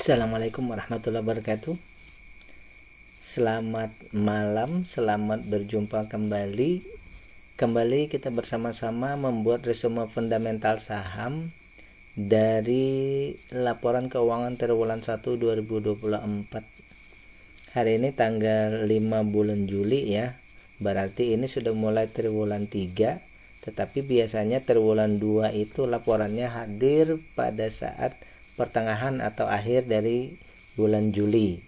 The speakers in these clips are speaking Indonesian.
Assalamualaikum warahmatullahi wabarakatuh. Selamat malam, selamat berjumpa kembali. Kembali kita bersama-sama membuat resume fundamental saham dari laporan keuangan triwulan 1 2024. Hari ini tanggal 5 bulan Juli ya. Berarti ini sudah mulai triwulan 3, tetapi biasanya triwulan 2 itu laporannya hadir pada saat pertengahan atau akhir dari bulan Juli.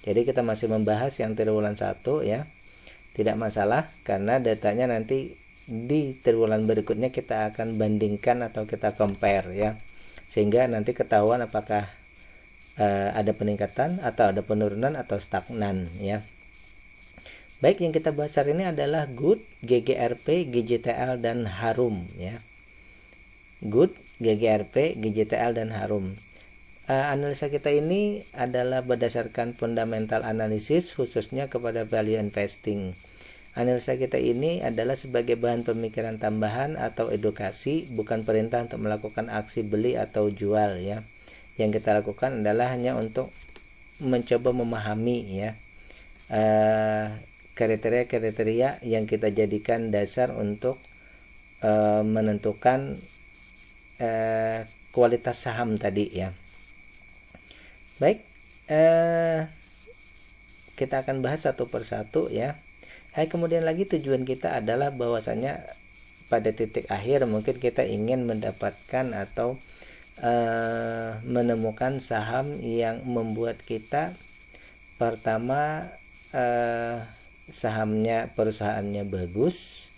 Jadi kita masih membahas yang triwulan 1 ya. Tidak masalah karena datanya nanti di triwulan berikutnya kita akan bandingkan atau kita compare ya. Sehingga nanti ketahuan apakah ada peningkatan atau ada penurunan atau stagnan ya. Baik, yang kita bahas hari ini adalah Good, GGRP, GJTL dan Harum ya. Good, GGRP, GJTL dan Harum. Analisa kita ini adalah berdasarkan fundamental analisis khususnya kepada value investing. Analisa kita ini adalah sebagai bahan pemikiran tambahan atau edukasi, bukan perintah untuk melakukan aksi beli atau jual ya. Yang kita lakukan adalah hanya untuk mencoba memahami ya kriteria-kriteria yang kita jadikan dasar untuk menentukan kualitas saham tadi ya. Baik, kita akan bahas satu persatu ya. Kemudian lagi tujuan kita adalah bahwasanya pada titik akhir mungkin kita ingin mendapatkan atau menemukan saham yang membuat kita pertama perusahaannya bagus,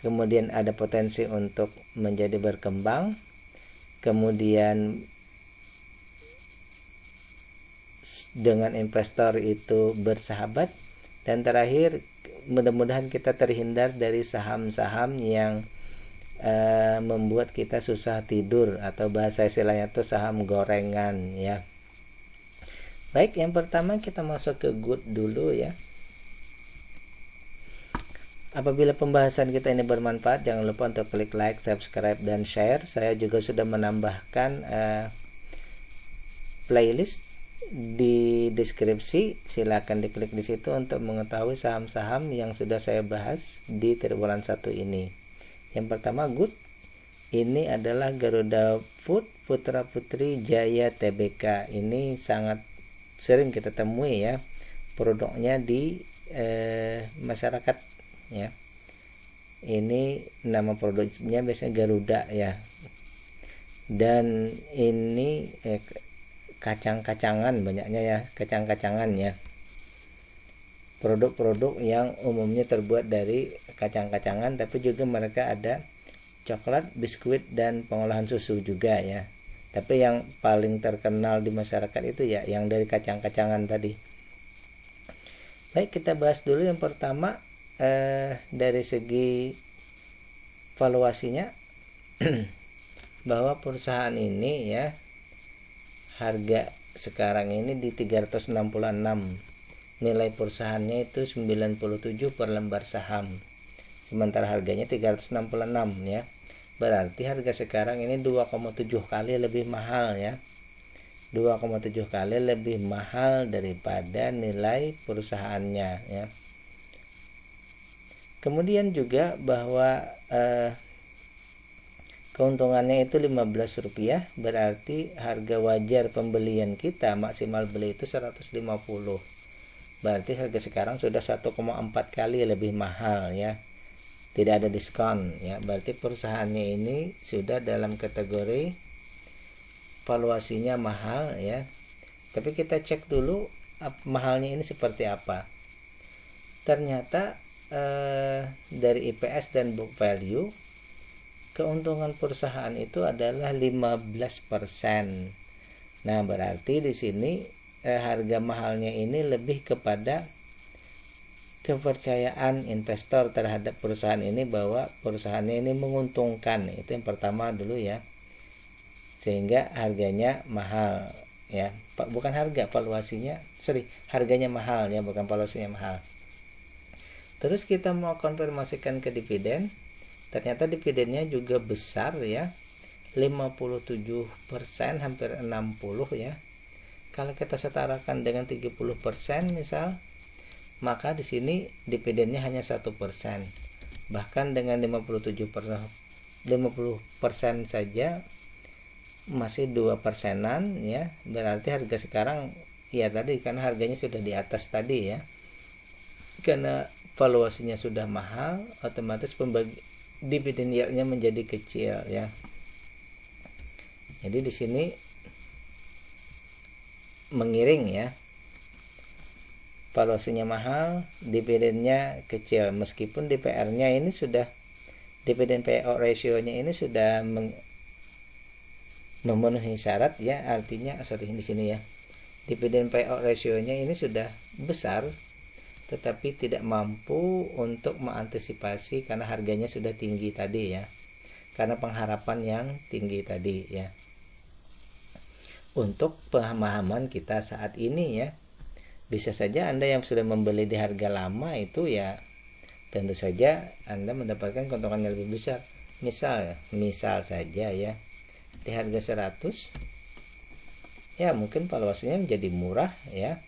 kemudian ada potensi untuk menjadi berkembang, kemudian dengan investor itu bersahabat, dan terakhir mudah-mudahan kita terhindar dari saham-saham yang membuat kita susah tidur atau bahasa istilahnya itu saham gorengan ya. Baik, yang pertama kita masuk ke Good dulu ya. Apabila pembahasan kita ini bermanfaat, jangan lupa untuk klik like, subscribe, dan share. Saya juga sudah menambahkan playlist di deskripsi, silakan diklik di situ untuk mengetahui saham-saham yang sudah saya bahas di triwulan 1 ini. Yang pertama Good, ini adalah Garuda Food Putra Putri Jaya Tbk. Ini sangat sering kita temui ya produknya di masyarakat ya. Ini nama produknya biasanya Garuda ya. Dan ini kacang-kacangan banyaknya ya, kacang-kacangan ya. Produk-produk yang umumnya terbuat dari kacang-kacangan, tapi juga mereka ada coklat, biskuit, dan pengolahan susu juga ya. Tapi yang paling terkenal di masyarakat itu ya yang dari kacang-kacangan tadi. Baik, kita bahas dulu yang pertama dari segi valuasinya bahwa perusahaan ini ya harga sekarang ini di 366, nilai perusahaannya itu 97 per lembar saham, sementara harganya 366 ya. Berarti harga sekarang ini 2,7 kali lebih mahal ya, 2,7 kali lebih mahal daripada nilai perusahaannya ya. Kemudian juga bahwa keuntungannya itu Rp15, berarti harga wajar pembelian kita maksimal beli itu 150. Berarti harga sekarang sudah 1,4 kali lebih mahal ya. Tidak ada diskon ya. Berarti perusahaannya ini sudah dalam kategori valuasinya mahal ya. Tapi kita cek dulu mahalnya ini seperti apa. Ternyata dari EPS dan book value, keuntungan perusahaan itu adalah 15%. Nah, berarti di sini harga mahalnya ini lebih kepada kepercayaan investor terhadap perusahaan ini bahwa perusahaannya ini menguntungkan. Itu yang pertama dulu ya. Sehingga harganya mahal ya. Bukan harga, harganya mahal ya, bukan valuasinya mahal. Terus kita mau konfirmasikan ke dividen. Ternyata dividennya juga besar ya, 57%, hampir 60 ya. Kalau kita setarakan dengan 30% misal, maka di sini dividennya hanya 1%. Bahkan dengan 50% saja masih 2%-an ya. Berarti harga sekarang ya tadi karena harganya sudah di atas tadi ya. Karena valuasinya sudah mahal, otomatis dividen yield-nya menjadi kecil ya. Jadi di sini mengiring ya, valuasinya mahal, dividennya kecil, meskipun DPR-nya ini sudah, dividen payout ratio-nya ini sudah memenuhi syarat ya, artinya di sini ya, dividen payout ratio-nya ini sudah besar, tetapi tidak mampu untuk mengantisipasi karena harganya sudah tinggi tadi ya, karena pengharapan yang tinggi tadi ya. Untuk pemahaman kita saat ini ya, bisa saja Anda yang sudah membeli di harga lama itu ya, tentu saja Anda mendapatkan keuntungan yang lebih besar. Misal saja ya, di harga 100 ya mungkin valuasinya menjadi murah ya,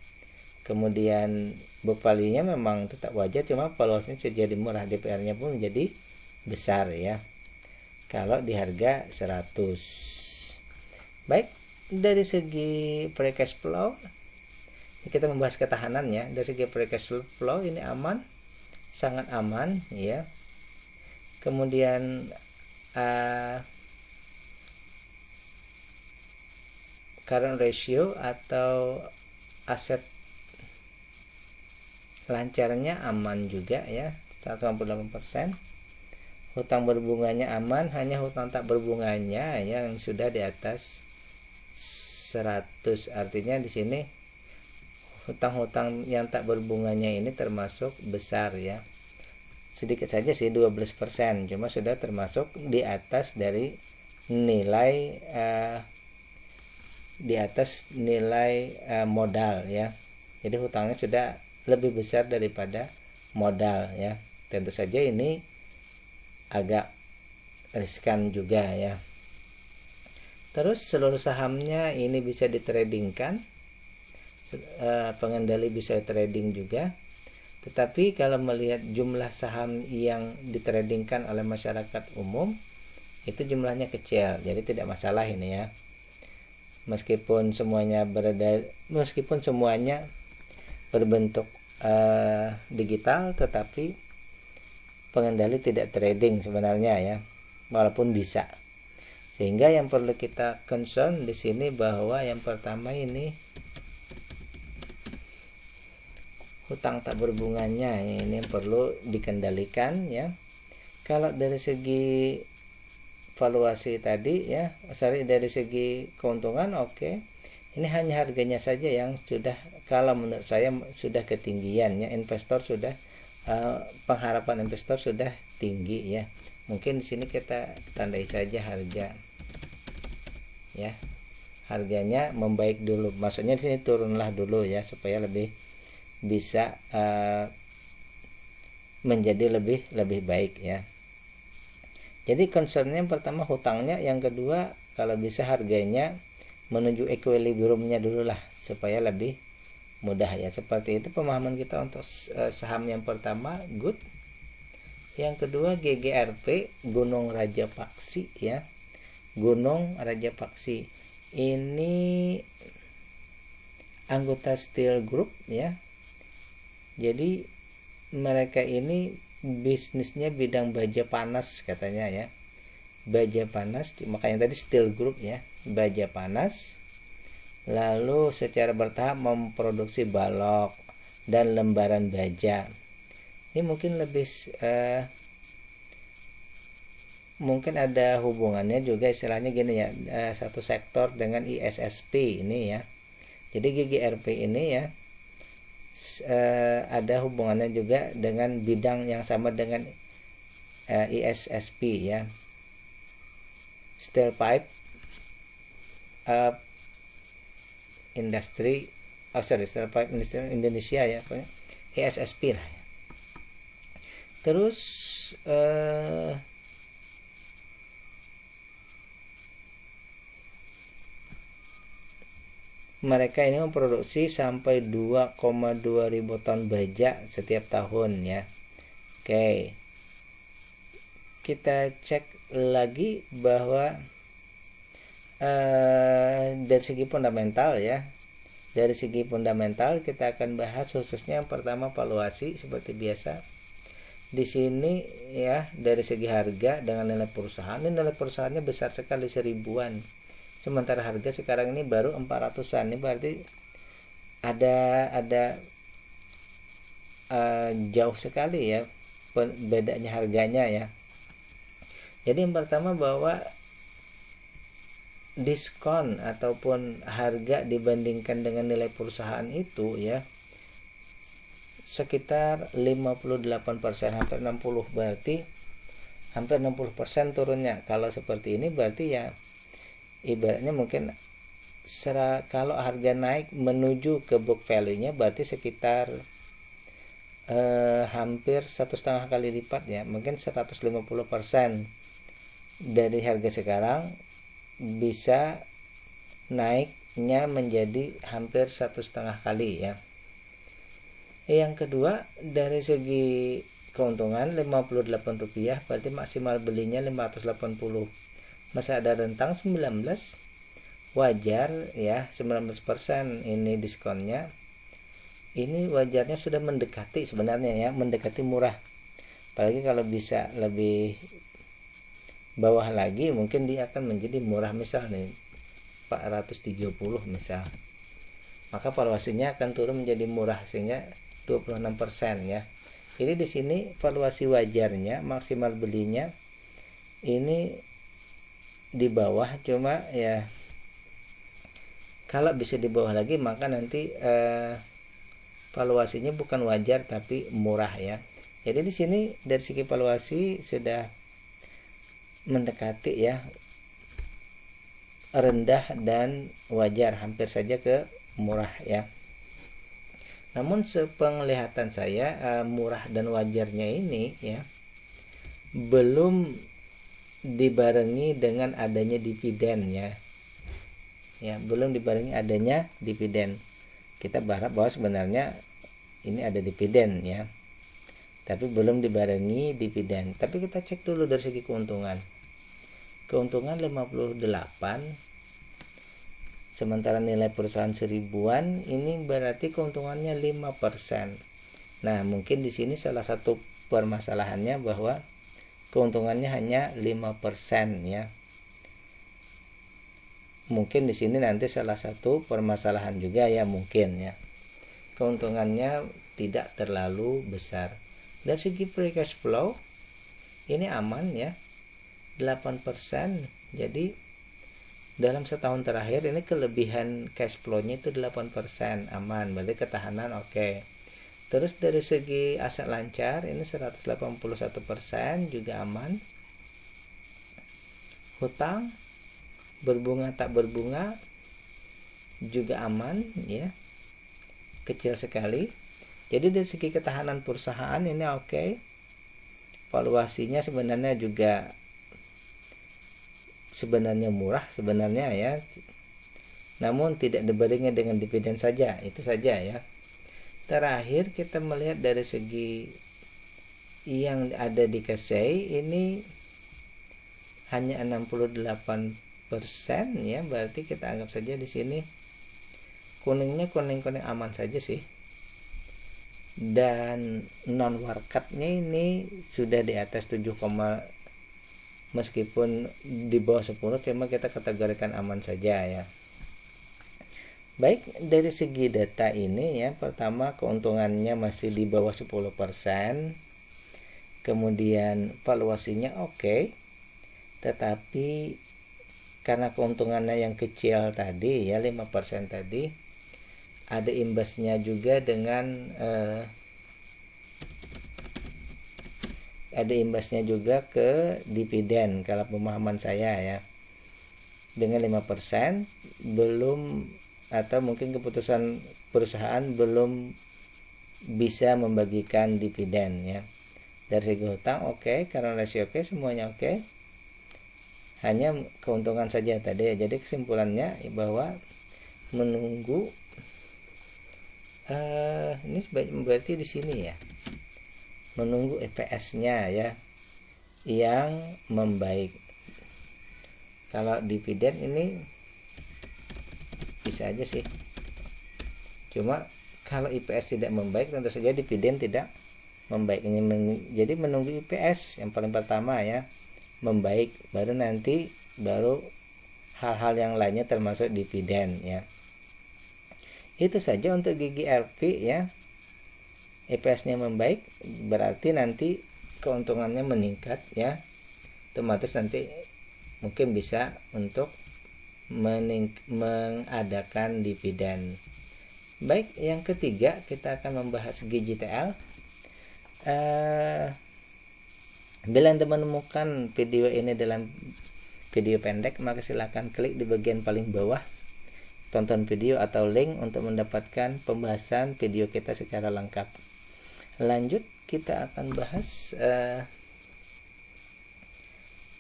kemudian book value-nya memang tetap wajar, cuma valuasinya sudah jadi murah, DPR-nya pun menjadi besar ya kalau di harga 100. Baik, dari segi free cash flow kita membahas ketahanan ya. Dari segi free cash flow ini aman, sangat aman ya. Kemudian current ratio atau aset lancarnya aman juga ya, 188%. Hutang berbunganya aman, hanya hutang tak berbunganya yang sudah di atas 100. Artinya di sini hutang-hutang yang tak berbunganya ini termasuk besar ya. Sedikit saja sih, 12%, cuma sudah termasuk di atas dari nilai modal ya. Jadi hutangnya sudah lebih besar daripada modal ya. Tentu saja ini agak riskan juga ya. Terus seluruh sahamnya ini bisa ditradingkan, pengendali bisa trading juga. Tetapi kalau melihat jumlah saham yang ditradingkan oleh masyarakat umum, itu jumlahnya kecil, jadi tidak masalah ini ya. Meskipun semuanya berbentuk digital, tetapi pengendali tidak trading sebenarnya ya, walaupun bisa. Sehingga yang perlu kita concern di sini bahwa yang pertama ini hutang tak berbunganya ini yang perlu dikendalikan ya. Kalau dari segi valuasi tadi ya, dari segi keuntungan oke. Ini hanya harganya saja yang sudah, kalau menurut saya sudah ketinggian ya. Investor sudah pengharapan investor sudah tinggi ya. Mungkin di sini kita tandai saja harga ya, harganya membaik dulu, maksudnya di sini turunlah dulu ya, supaya lebih bisa menjadi lebih baik ya. Jadi concernnya yang pertama hutangnya, yang kedua kalau bisa harganya menuju equilibriumnya dulu lah, supaya lebih mudah ya. Seperti itu pemahaman kita untuk saham yang pertama, good. Yang kedua GGRP, Gunung Raja Paksi ya. Gunung Raja Paksi ini anggota Steel Group ya. Jadi mereka ini bisnisnya bidang baja panas katanya ya, baja panas, makanya tadi Steel Group ya, baja panas. Lalu secara bertahap memproduksi balok dan lembaran baja. Ini mungkin lebih mungkin ada hubungannya juga, istilahnya gini ya, satu sektor dengan ISSP ini ya. Jadi GGRP ini ya ada hubungannya juga dengan bidang yang sama dengan ISSP ya, Steel Pipe Industry, Steel Pipe Industry Indonesia ya, ISSP lah ya. Terus mereka ini memproduksi sampai 2,2 ribu ton baja setiap tahun ya. Oke, kita cek lagi bahwa dari segi fundamental ya, dari segi fundamental kita akan bahas khususnya yang pertama valuasi seperti biasa. Di sini ya, dari segi harga dengan nilai perusahaan, ini nilai perusahaannya besar sekali, 1000-an, sementara harga sekarang ini baru 400-an. Ini berarti ada jauh sekali ya bedanya harganya ya. Jadi yang pertama bahwa diskon ataupun harga dibandingkan dengan nilai perusahaan itu ya sekitar 58%, hampir 60, berarti hampir 60% turunnya. Kalau seperti ini berarti ya ibaratnya mungkin kalau harga naik menuju ke book value-nya berarti sekitar hampir 1,5 kali lipat ya, mungkin 150% dari harga sekarang bisa naiknya menjadi hampir 1,5 kali ya. Yang kedua, dari segi keuntungan Rp58 berarti maksimal belinya 580, masih ada rentang 19, wajar ya 19% ini diskonnya. Ini wajarnya sudah mendekati sebenarnya ya, mendekati murah. Apalagi kalau bisa lebih bawah lagi mungkin dia akan menjadi murah, misal nih 430 misal, maka valuasinya akan turun menjadi murah sehingga 26% ya. Jadi di sini valuasi wajarnya maksimal belinya ini di bawah, cuma ya kalau bisa di bawah lagi maka nanti valuasinya bukan wajar tapi murah ya. Jadi di sini dari segi valuasi sudah mendekati ya, rendah dan wajar, hampir saja ke murah ya. Namun sepenglihatan saya murah dan wajarnya ini ya belum dibarengi dengan adanya dividen ya. Ya, belum dibarengi adanya dividen. Kita berharap bahwa sebenarnya ini ada dividen ya, tapi belum dibarengi dividen. Tapi kita cek dulu dari segi keuntungan. Keuntungan 58, sementara nilai perusahaan 1000-an, ini berarti keuntungannya 5%. Nah, mungkin di sini salah satu permasalahannya bahwa keuntungannya hanya 5% ya. Mungkin di sini nanti salah satu permasalahan juga ya, mungkin ya keuntungannya tidak terlalu besar. Dari segi free cash flow ini aman ya, 8%. Jadi dalam setahun terakhir ini kelebihan cash flow-nya itu 8%, aman, berarti ketahanan oke. Terus dari segi aset lancar ini 181% juga aman. Hutang berbunga tak berbunga juga aman ya, kecil sekali. Jadi dari segi ketahanan perusahaan ini oke. Valuasinya sebenarnya juga sebenarnya murah sebenarnya ya, namun tidak dibarengi dengan dividen saja, itu saja ya. Terakhir kita melihat dari segi yang ada di Kasei ini hanya 68% ya, berarti kita anggap saja di sini kuningnya kuning aman saja sih. Dan non warkatnya ini sudah di atas 7, meskipun di bawah 10, cuma kita kategorikan aman saja ya. Baik, dari segi data ini ya, pertama keuntungannya masih di bawah 10%, kemudian valuasinya oke, tetapi karena keuntungannya yang kecil tadi ya, 5% tadi, ada imbasnya juga dengan ada imbasnya juga ke dividen kalau pemahaman saya ya. Dengan 5% belum, atau mungkin keputusan perusahaan belum bisa membagikan dividen ya. Dari segi hutang oke, karena rasio oke, semuanya oke. Hanya keuntungan saja tadi ya. Jadi kesimpulannya bahwa menunggu ini berarti di sini ya, menunggu EPS-nya ya yang membaik. Kalau dividen ini bisa aja sih, cuma kalau IPS tidak membaik tentu saja dividen tidak membaik. Jadi menunggu IPS yang paling pertama ya membaik, baru nanti hal-hal yang lainnya termasuk dividen ya. Itu saja untuk GGRP ya. EPS-nya membaik berarti nanti keuntungannya meningkat ya. Otomatis nanti mungkin bisa untuk mengadakan dividen. Baik, yang ketiga kita akan membahas GJTL. Bila Anda menemukan video ini dalam video pendek, maka silahkan klik di bagian paling bawah, tonton video atau link untuk mendapatkan pembahasan video kita secara lengkap. Lanjut, kita akan bahas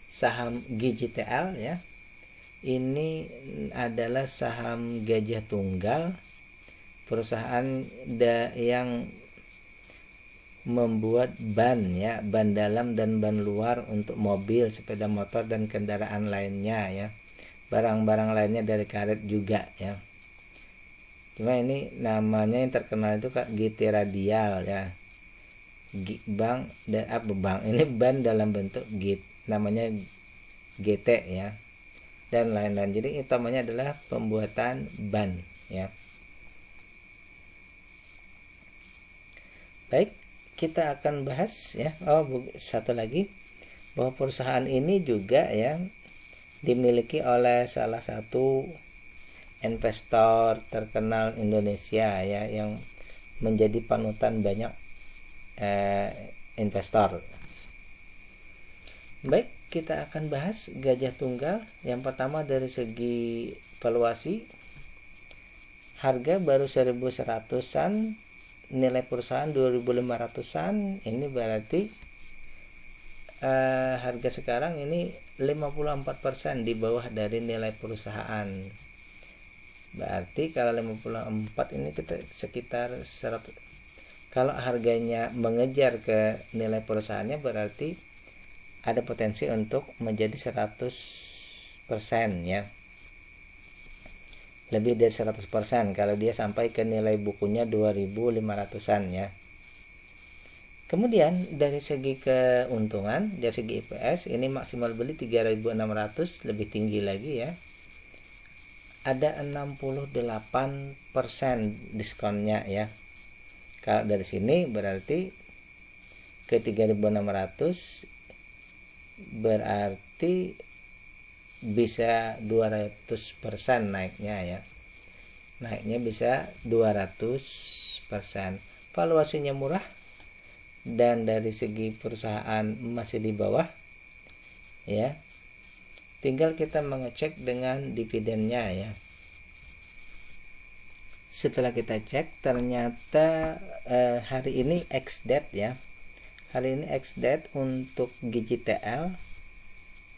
saham GJTL ya. Ini adalah saham gajah tunggal, perusahaan yang membuat ban ya, ban dalam dan ban luar untuk mobil, sepeda motor dan kendaraan lainnya ya. Barang-barang lainnya dari karet juga ya. Cuma ini namanya yang terkenal itu GT Radial ya. Bang dan bang ini ban dalam bentuk git, namanya GT ya, dan lain-lain. Jadi utamanya adalah pembuatan ban ya. Baik, kita akan bahas ya. Satu lagi, bahwa perusahaan ini juga ya dimiliki oleh salah satu investor terkenal Indonesia ya, yang menjadi panutan banyak investor. Baik, kita akan bahas gajah tunggal. Yang pertama dari segi valuasi, harga baru 1.100-an, nilai perusahaan 2.500-an. Ini berarti harga sekarang ini 54% di bawah dari nilai perusahaan. Berarti kalau 54 ini kita sekitar 100. Kalau harganya mengejar ke nilai perusahaannya berarti ada potensi untuk menjadi 100% ya. Lebih dari 100% kalau dia sampai ke nilai bukunya 2.500-an ya. Kemudian dari segi keuntungan, dari segi IPS ini maksimal beli 3.600, lebih tinggi lagi ya. Ada 68% diskonnya ya. Kalau dari sini berarti ke 3.600 berarti bisa 200% naiknya ya. Naiknya bisa 200%. Valuasinya murah dan dari segi perusahaan masih di bawah ya. Tinggal kita mengecek dengan dividennya ya. Setelah kita cek ternyata hari ini ex-date ya. Hari ini ex-date untuk GJTL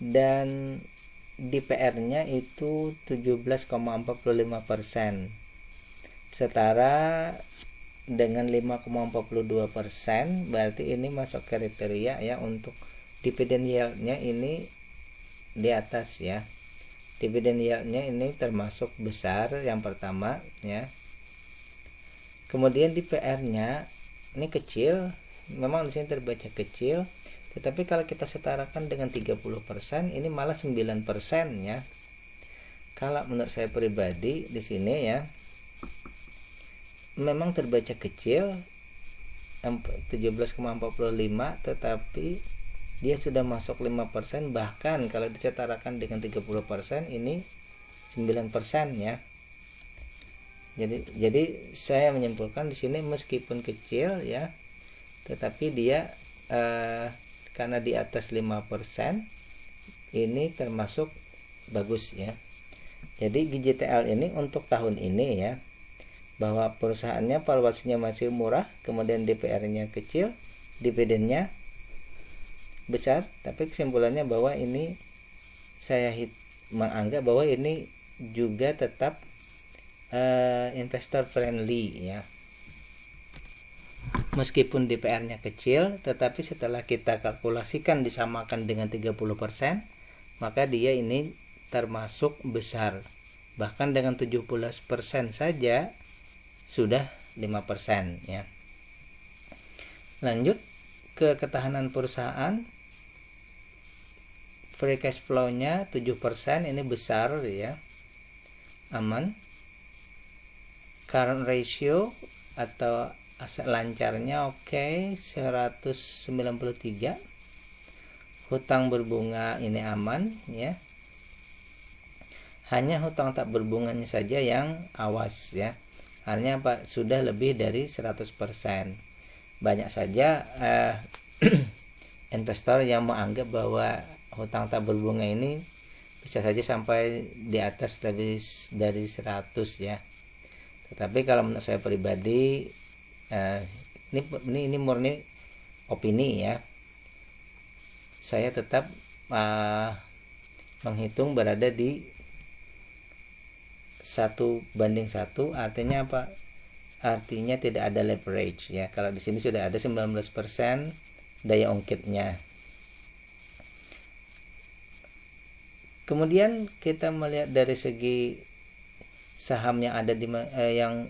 dan DPR-nya itu 17,45%, setara dengan 5,42%. Berarti ini masuk kriteria ya untuk dividen yield-nya ini di atas ya. Dividen yield-nya ini termasuk besar yang pertama ya. Kemudian DPR-nya ini kecil, memang di sini terbaca kecil, tetapi kalau kita setarakan dengan 30% ini malah 9% ya. Kalau menurut saya pribadi di sini ya memang terbaca kecil 17,45, tetapi dia sudah masuk 5%, bahkan kalau disetarakan dengan 30% ini 9% ya. Jadi saya menyimpulkan di sini meskipun kecil ya, tetapi dia karena di atas 5% ini termasuk bagus ya. Jadi GJTL ini untuk tahun ini ya, bahwa perusahaannya valuasinya masih murah, kemudian DPR-nya kecil, dividennya besar, tapi kesimpulannya bahwa ini saya menganggap bahwa ini juga tetap investor friendly ya. Meskipun DPR-nya kecil, tetapi setelah kita kalkulasikan disamakan dengan 30%, maka dia ini termasuk besar. Bahkan dengan 17% saja sudah 5% ya. Lanjut ke ketahanan perusahaan. Free cash flow-nya 7%, ini besar ya. Aman. Current ratio atau aset lancarnya oke, 193. Hutang berbunga ini aman ya. Hanya hutang tak berbunganya saja yang awas ya. Artinya apa? Sudah lebih dari 100%. Banyak saja investor yang menganggap bahwa hutang tak berbunga ini bisa saja sampai di atas dari 100 ya. Tetapi kalau menurut saya pribadi, ini murni opini ya. Saya tetap menghitung berada di 1:1, artinya apa? Artinya tidak ada leverage ya. Kalau di sini sudah ada 19% daya ungkitnya. Kemudian kita melihat dari segi saham yang ada yang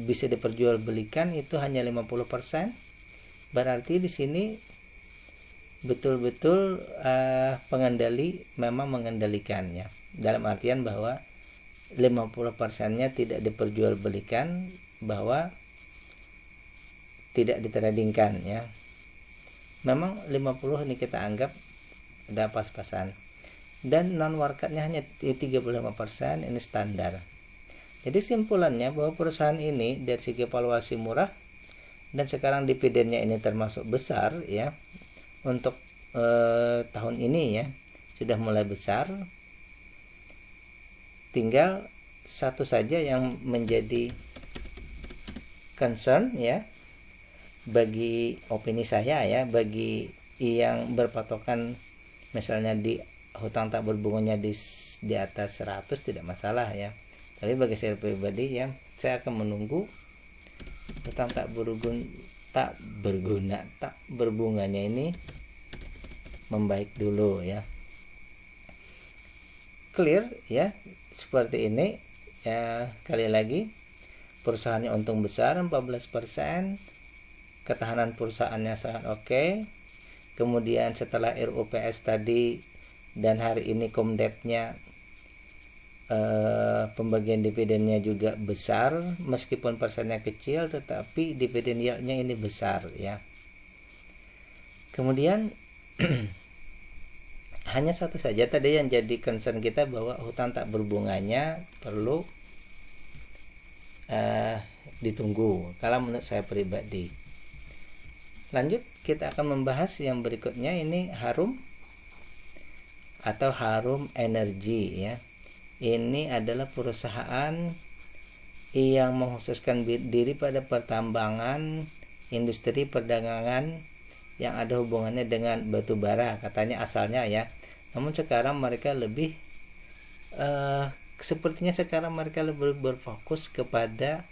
bisa diperjualbelikan itu hanya 50%. Berarti di sini betul-betul pengendali memang mengendalikannya. Dalam artian bahwa 50%-nya tidak diperjualbelikan, bahwa tidak ditradingkan ya. Memang 50 ini kita anggap udah pas-pasan. Dan non marketnya hanya 35%, ini standar. Jadi simpulannya bahwa perusahaan ini dari segi valuasi murah dan sekarang dividennya ini termasuk besar ya. Untuk tahun ini ya sudah mulai besar. Tinggal satu saja yang menjadi concern ya bagi opini saya ya, bagi yang berpatokan misalnya di hutang tak berbunganya di atas 100 tidak masalah ya. Tapi bagi saya pribadi ya, saya akan menunggu hutang tak berbunganya ini membaik dulu ya. Clear ya, seperti ini ya. Kali lagi, perusahaannya untung besar 14%, ketahanan perusahaannya sangat oke. Kemudian setelah RUPS tadi dan hari ini Komdepnya, pembagian dividennya juga besar, meskipun persennya kecil tetapi dividen yieldnya ini besar ya. Kemudian hanya satu saja tadi yang jadi concern kita, bahwa hutang tak berbunganya perlu ditunggu kalau menurut saya pribadi. Lanjut, kita akan membahas yang berikutnya, ini Harum atau Harum Energy ya. Ini adalah perusahaan yang mengkhususkan diri pada pertambangan, industri perdagangan yang ada hubungannya dengan batu bara, katanya asalnya ya. Namun sekarang mereka lebih sepertinya sekarang mereka lebih berfokus kepada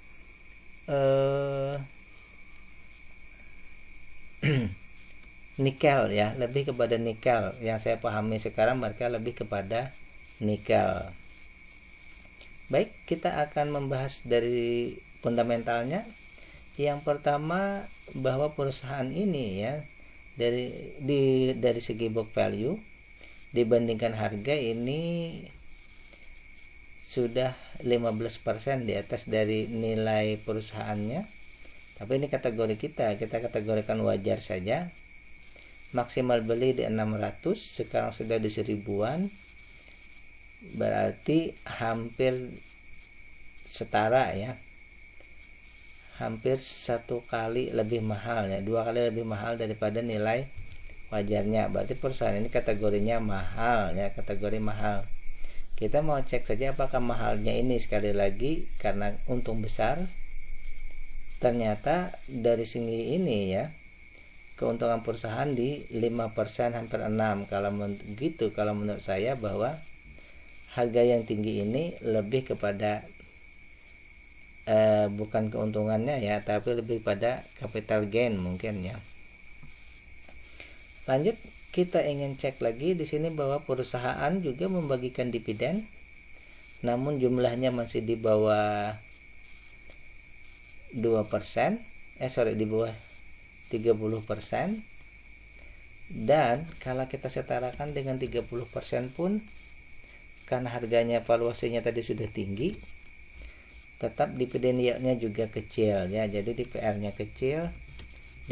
nikel ya, lebih kepada nikel. Yang saya pahami sekarang mereka lebih kepada nikel. Baik, kita akan membahas dari fundamentalnya. Yang pertama, bahwa perusahaan ini ya dari segi book value dibandingkan harga ini sudah 15% di atas dari nilai perusahaannya. Tapi ini kategori kita kategorikan wajar saja. Maksimal beli di 600, sekarang sudah di 1000-an. Berarti hampir setara ya, hampir 1 kali lebih mahal ya, 2 kali lebih mahal daripada nilai wajarnya. Berarti perusahaan ini kategorinya mahal ya, kategori mahal. Kita mau cek saja apakah mahalnya ini, sekali lagi karena untung besar. Ternyata dari segi ini ya, keuntungan perusahaan di 5%, hampir 6. Kalau begitu, kalau menurut saya bahwa harga yang tinggi ini lebih kepada bukan keuntungannya ya, tapi lebih pada capital gain mungkin ya. Lanjut, kita ingin cek lagi di sini bahwa perusahaan juga membagikan dividen, namun jumlahnya masih di bawah 2%, di bawah 30%. Dan kalau kita setarakan dengan 30% pun, karena harganya valuasinya tadi sudah tinggi, tetap dividen yield-nya juga kecil ya. Jadi DPR-nya kecil,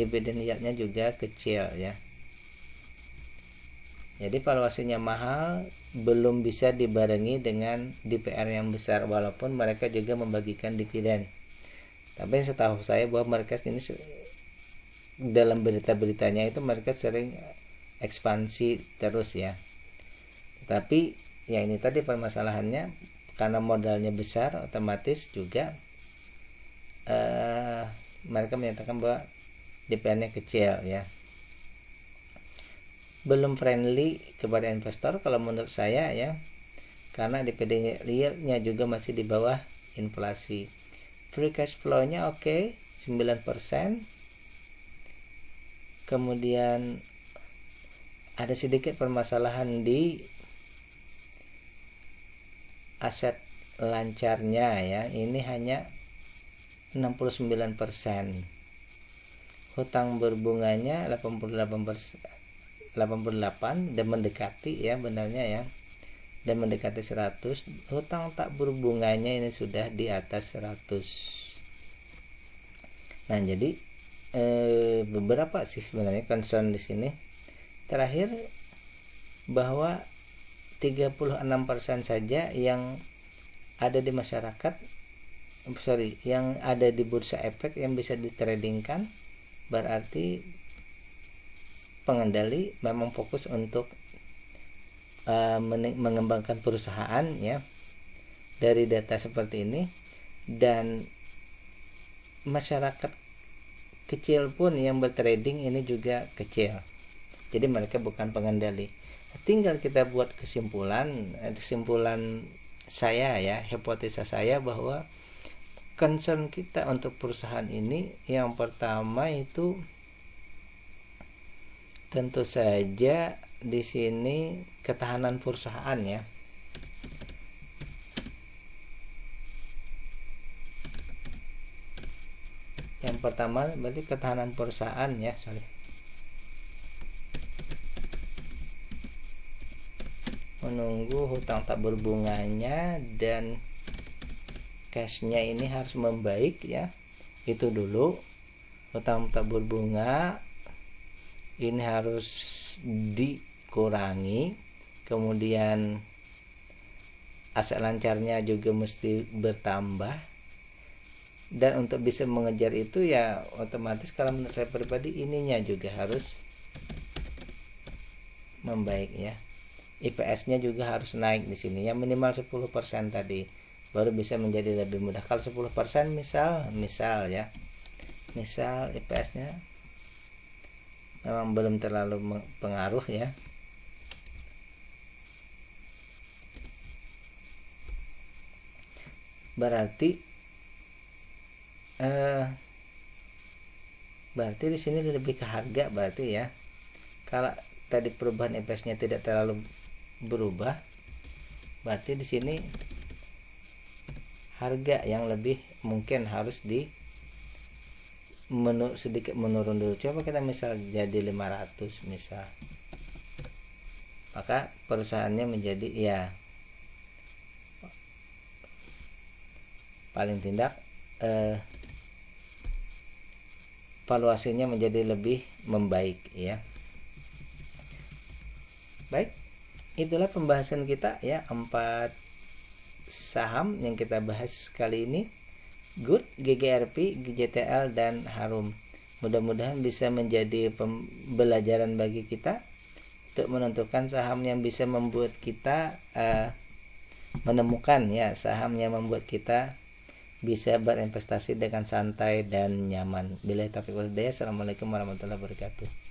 dividen yield-nya juga kecil ya. Jadi valuasinya mahal, belum bisa dibarengi dengan DPR yang besar, walaupun mereka juga membagikan dividen. Tapi setahu saya bahwa mereka ini dalam berita-beritanya itu mereka sering ekspansi terus ya. Tapi ya ini tadi permasalahannya, karena modalnya besar, otomatis juga mereka menyatakan bahwa DPR-nya kecil ya. Belum friendly kepada investor kalau menurut saya ya, karena dividen yield-nya juga masih di bawah inflasi. Free cash flow-nya oke, 9%. Kemudian ada sedikit permasalahan di aset lancarnya ya, ini hanya 69%. Hutang berbunganya 88 dan mendekati ya benarnya ya, dan mendekati 100. Hutang tak berbunganya ini sudah di atas 100. Nah, jadi beberapa sih sebenarnya concern di sini. Terakhir, bahwa 36% saja yang ada di masyarakat, yang ada di bursa efek yang bisa ditradingkan, berarti pengendali memang fokus untuk mengembangkan perusahaan ya. Dari data seperti ini, dan masyarakat kecil pun yang bertrading ini juga kecil, jadi mereka bukan pengendali. Tinggal kita buat kesimpulan saya ya, hipotesa saya, bahwa concern kita untuk perusahaan ini yang pertama itu tentu saja di sini ketahanan perusahaan ya. Yang pertama berarti ketahanan perusahaan ya, menunggu hutang tak berbunganya dan cashnya ini harus membaik ya. Itu dulu, hutang tak berbunga ini harus dikurangi, kemudian aset lancarnya juga mesti bertambah, dan untuk bisa mengejar itu ya otomatis kalau menurut saya pribadi ininya juga harus membaik ya. IPS-nya juga harus naik di sini ya, minimal 10% tadi baru bisa menjadi lebih mudah. Kalau 10% misal IPS-nya memang belum terlalu pengaruh ya. Berarti di sini lebih ke harga berarti ya. Kalau tadi perubahan IPS-nya tidak terlalu berubah, berarti di sini harga yang lebih mungkin harus sedikit menurun dulu. Coba kita misal jadi 500 misal, maka perusahaannya menjadi ya paling tidak valuasinya menjadi lebih membaik ya. Baik, itulah pembahasan kita ya, 4 saham yang kita bahas kali ini, GOOD, GGRP, GJTL, dan Harum. Mudah-mudahan bisa menjadi pembelajaran bagi kita untuk menentukan saham yang bisa membuat kita menemukan ya saham yang membuat kita bisa berinvestasi dengan santai dan nyaman. Billahi taufiq wal hidayah. Assalamualaikum warahmatullahi wabarakatuh.